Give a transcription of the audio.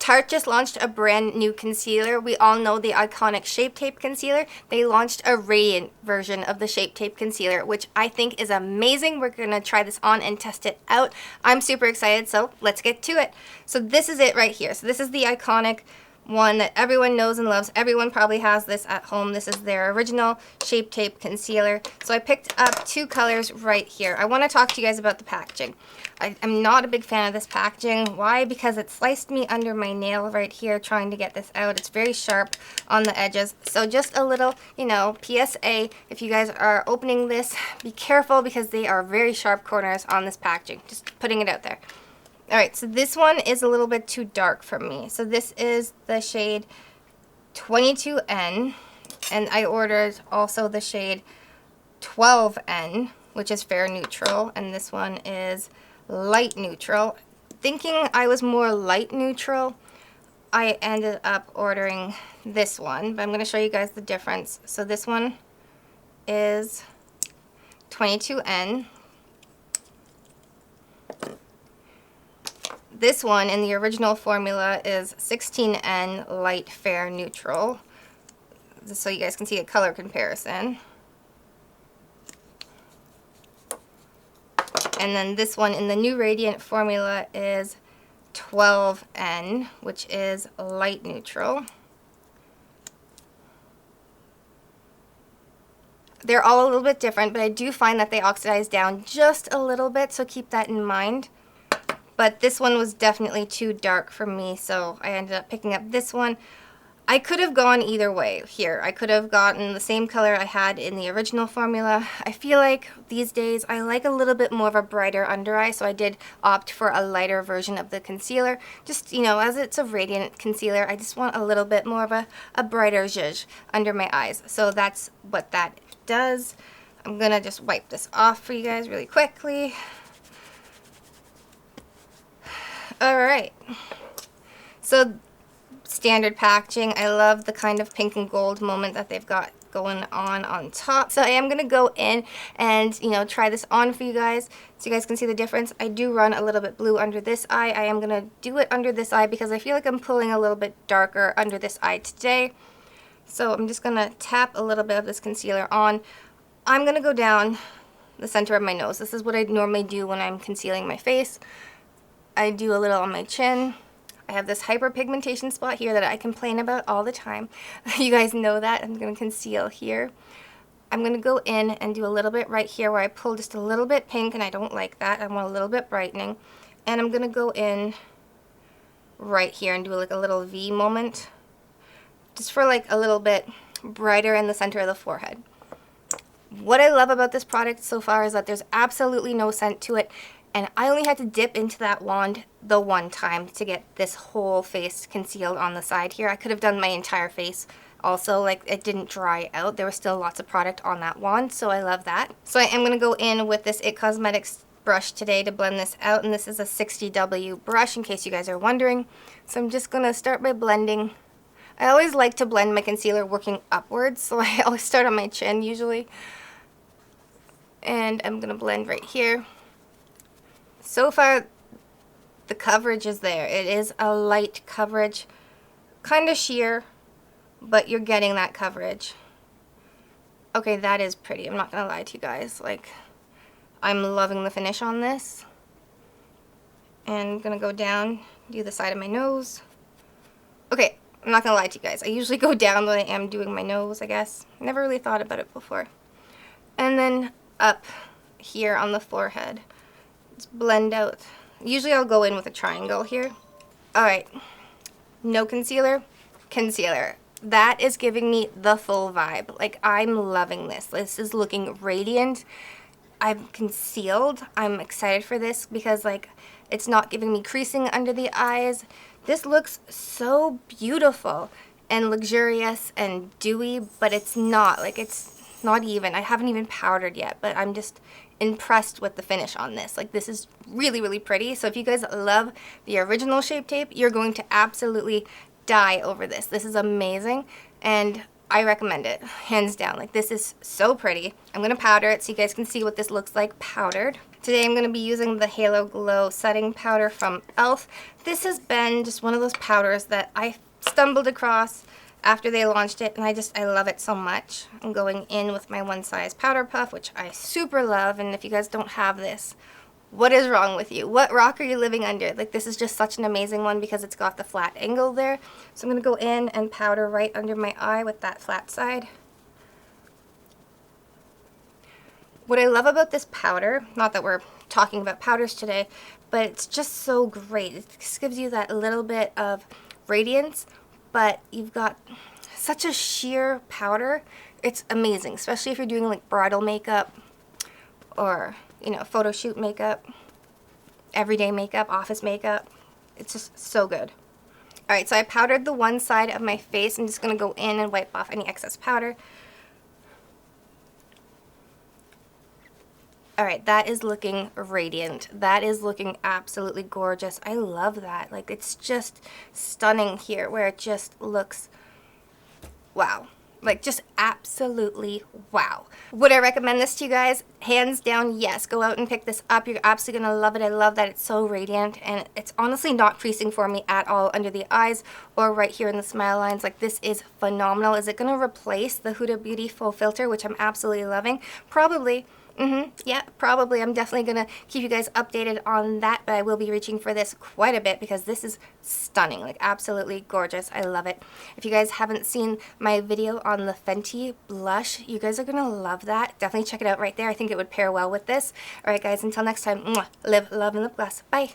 Tarte just launched a brand new concealer. We all know the iconic Shape Tape concealer. They launched a radiant version of the Shape Tape concealer, which I think is amazing. We're going to try this on and test it out. I'm super excited, so let's get to it. So this is it right here. So this is the iconic one that everyone knows and loves. Everyone probably has this at home. This is their original Shape Tape concealer. So I picked up two colors right here. I want to talk to you guys about the packaging. I'm not a big fan of this packaging. Why? Because it sliced me under my nail right here trying to get this out. It's very sharp on the edges. So just a little, you know, PSA, if you guys are opening this, be careful because they are very sharp corners on this packaging. Just putting it out there. Alright, so this one is a little bit too dark for me. So this is the shade 22N, and I ordered also the shade 12N, which is fair neutral, and this one is light neutral. Thinking I was more light neutral, I ended up ordering this one, but I'm going to show you guys the difference. So this one is 22N. This one in the original formula is 16N light fair neutral, just so you guys can see a color comparison. And then this one in the new Radiant formula is 12N, which is light neutral. They're all a little bit different, but I do find that they oxidize down just a little bit, so keep that in mind. But this one was definitely too dark for me, so I ended up picking up this one. I could have gone either way here. I could have gotten the same color I had in the original formula. I feel like these days I like a little bit more of a brighter under eye, so I did opt for a lighter version of the concealer. Just, you know, as it's a radiant concealer, I just want a little bit more of a brighter zhuzh under my eyes. So that's what that does. I'm gonna just wipe this off for you guys really quickly. Alright, so standard packaging. I love the kind of pink and gold moment that they've got going on top. So I am going to go in and, you know, try this on for you guys so you guys can see the difference. I do run a little bit blue under this eye. I am going to do it under this eye because I feel like I'm pulling a little bit darker under this eye today. So I'm just going to tap a little bit of this concealer on. I'm going to go down the center of my nose. This is what I normally do when I'm concealing my face. I do a little on my chin. I have this hyperpigmentation spot here that I complain about all the time. You guys know that. I'm going to conceal here. I'm going to go in and do a little bit right here where I pull just a little bit pink, and I don't like that. I want a little bit brightening. And I'm going to go in right here and do like a little V moment, just for like a little bit brighter in the center of the forehead. What I love about this product so far is that there's absolutely no scent to it. And I only had to dip into that wand the one time to get this whole face concealed on the side here. I could have done my entire face also, like it didn't dry out. There was still lots of product on that wand, so I love that. So I am going to go in with this IT Cosmetics brush today to blend this out, and this is a 60W brush in case you guys are wondering. So I'm just going to start by blending. I always like to blend my concealer working upwards, so I always start on my chin usually. And I'm going to blend right here. So far, the coverage is there. It is a light coverage, kind of sheer, but you're getting that coverage. Okay, that is pretty. I'm not going to lie to you guys. Like, I'm loving the finish on this. And I'm going to go down, do the side of my nose. Okay, I'm not going to lie to you guys. I usually go down when I am doing my nose, I guess. Never really thought about it before. And then up here on the forehead. Just blend out. Usually I'll go in with a triangle here. Alright, no concealer, concealer. That is giving me the full vibe. Like, I'm loving this. This is looking radiant. I'm concealed. I'm excited for this because, like, it's not giving me creasing under the eyes. This looks so beautiful and luxurious and dewy, but it's not. Like, it's not even. I haven't even powdered yet, but I'm just impressed with the finish on this. Like, this is really, really pretty. So if you guys love the original Shape Tape, you're going to absolutely die over this. This is amazing, and I recommend it, hands down. Like, this is so pretty. I'm going to powder it so you guys can see what this looks like powdered. Today I'm going to be using the Halo Glow Setting Powder from e.l.f. This has been just one of those powders that I stumbled across after they launched it, and I love it so much. I'm going in with my One Size Powder Puff, which I super love, and if you guys don't have this, what is wrong with you? What rock are you living under? Like, this is just such an amazing one because it's got the flat angle there. So I'm going to go in and powder right under my eye with that flat side. What I love about this powder, not that we're talking about powders today, but it's just so great. It just gives you that little bit of radiance, but you've got such a sheer powder. It's amazing, especially if you're doing like bridal makeup or, you know, photo shoot makeup, everyday makeup, office makeup. It's just so good. Alright, so I powdered the one side of my face. I'm just going to go in and wipe off any excess powder. Alright, that is looking radiant. That is looking absolutely gorgeous. I love that. Like, it's just stunning here where it just looks wow. Like, just absolutely wow. Would I recommend this to you guys? Hands down, yes. Go out and pick this up. You're absolutely going to love it. I love that it's so radiant, and it's honestly not creasing for me at all under the eyes or right here in the smile lines. Like, this is phenomenal. Is it going to replace the Huda Beauty Full Filter, which I'm absolutely loving? Probably. Yeah, probably. I'm definitely going to keep you guys updated on that, but I will be reaching for this quite a bit because this is stunning. Like, absolutely gorgeous. I love it. If you guys haven't seen my video on the Fenty blush, you guys are going to love that. Definitely check it out right there. I think it would pair well with this. Alright guys, until next time, mwah, live, love, and lip gloss. Bye!